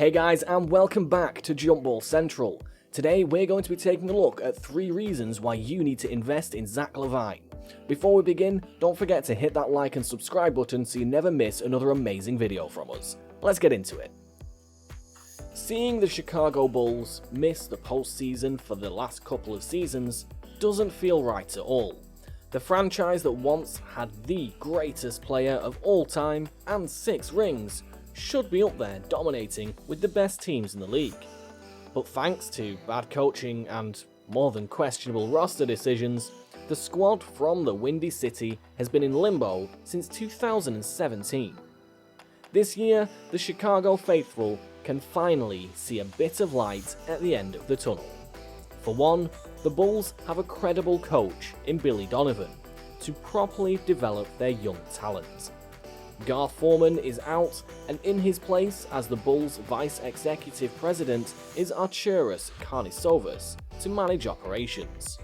Hey guys, and welcome back to Jump Ball Central. Today we're going to be taking a look at 3 reasons why you need to invest in Zach LaVine. Before we begin, don't forget to hit that like and subscribe button so you never miss another amazing video from us. Let's get into it. Seeing the Chicago Bulls miss the postseason for the last couple of seasons doesn't feel right at all. The franchise that once had the greatest player of all time and 6 rings should be up there dominating with the best teams in the league. But thanks to bad coaching and more than questionable roster decisions, the squad from the Windy City has been in limbo since 2017. This year, the Chicago faithful can finally see a bit of light at the end of the tunnel. For one, the Bulls have a credible coach in Billy Donovan to properly develop their young talent. Garth Foreman is out, and in his place as the Bulls' vice executive president is Arturas Karnisovas to manage operations.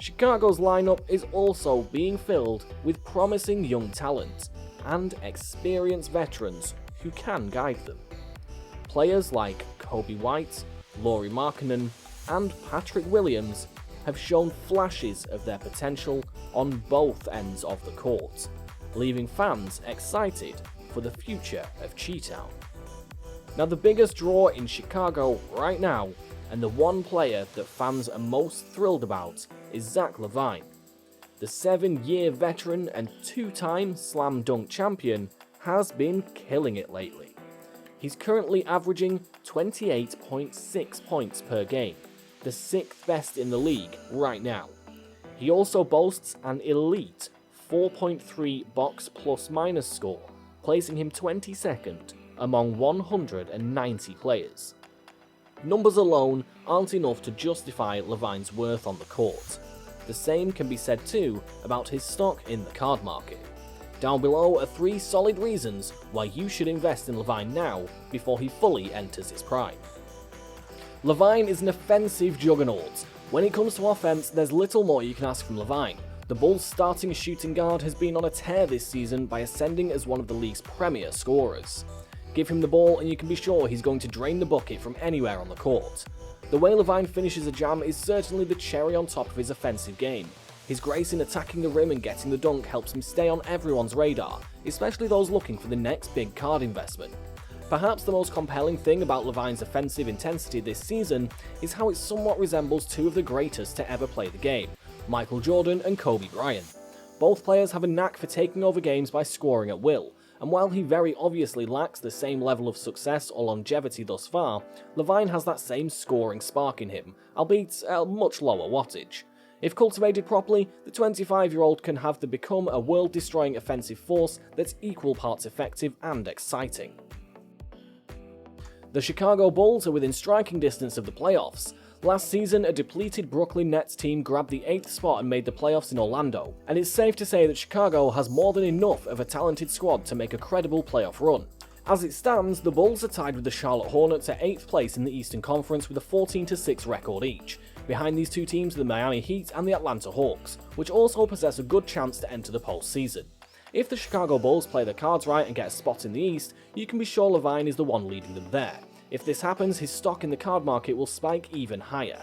Chicago's lineup is also being filled with promising young talent and experienced veterans who can guide them. Players like Kobe White, Lauri Markkanen, and Patrick Williams have shown flashes of their potential on both ends of the court, leaving fans excited for the future of Chi-Town. Now, the biggest draw in Chicago right now, and the one player that fans are most thrilled about, is Zach LaVine. The 7-year veteran and 2-time slam dunk champion has been killing it lately. He's currently averaging 28.6 points per game, the 6th best in the league right now. He also boasts an elite 4.3 box plus minus score, placing him 22nd among 190 players. Numbers alone aren't enough to justify LaVine's worth on the court. The same can be said too about his stock in the card market. Down below are 3 solid reasons why you should invest in LaVine now before he fully enters his prime. LaVine is an offensive juggernaut. When it comes to offense, there's little more you can ask from LaVine. The Bulls' starting shooting guard has been on a tear this season by ascending as one of the league's premier scorers. Give him the ball and you can be sure he's going to drain the bucket from anywhere on the court. The way LaVine finishes a jam is certainly the cherry on top of his offensive game. His grace in attacking the rim and getting the dunk helps him stay on everyone's radar, especially those looking for the next big card investment. Perhaps the most compelling thing about LaVine's offensive intensity this season is how it somewhat resembles 2 of the greatest to ever play the game, Michael Jordan and Kobe Bryant. Both players have a knack for taking over games by scoring at will, and while he very obviously lacks the same level of success or longevity thus far, LaVine has that same scoring spark in him, albeit at a much lower wattage. If cultivated properly, the 25-year-old can have become a world-destroying offensive force that's equal parts effective and exciting. The Chicago Bulls are within striking distance of the playoffs. Last season, a depleted Brooklyn Nets team grabbed the 8th spot and made the playoffs in Orlando, and it's safe to say that Chicago has more than enough of a talented squad to make a credible playoff run. As it stands, the Bulls are tied with the Charlotte Hornets at 8th place in the Eastern Conference with a 14-6 record each. Behind these 2 teams are the Miami Heat and the Atlanta Hawks, which also possess a good chance to enter the postseason. If the Chicago Bulls play their cards right and get a spot in the East, you can be sure LaVine is the one leading them there. If this happens, his stock in the card market will spike even higher.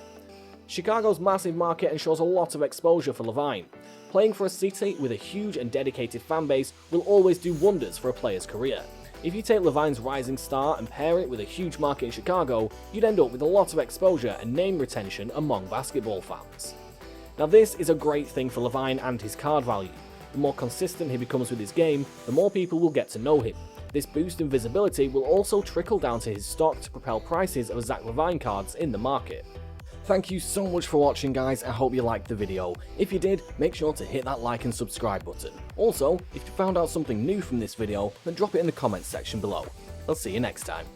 Chicago's massive market ensures a lot of exposure for LaVine. Playing for a city with a huge and dedicated fanbase will always do wonders for a player's career. If you take LaVine's rising star and pair it with a huge market in Chicago, you'd end up with a lot of exposure and name retention among basketball fans. Now, this is a great thing for LaVine and his card value. The more consistent he becomes with his game, the more people will get to know him. This boost in visibility will also trickle down to his stock to propel prices of Zach LaVine cards in the market. Thank you so much for watching, guys. I hope you liked the video. If you did, make sure to hit that like and subscribe button. Also, if you found out something new from this video, then drop it in the comments section below. I'll see you next time.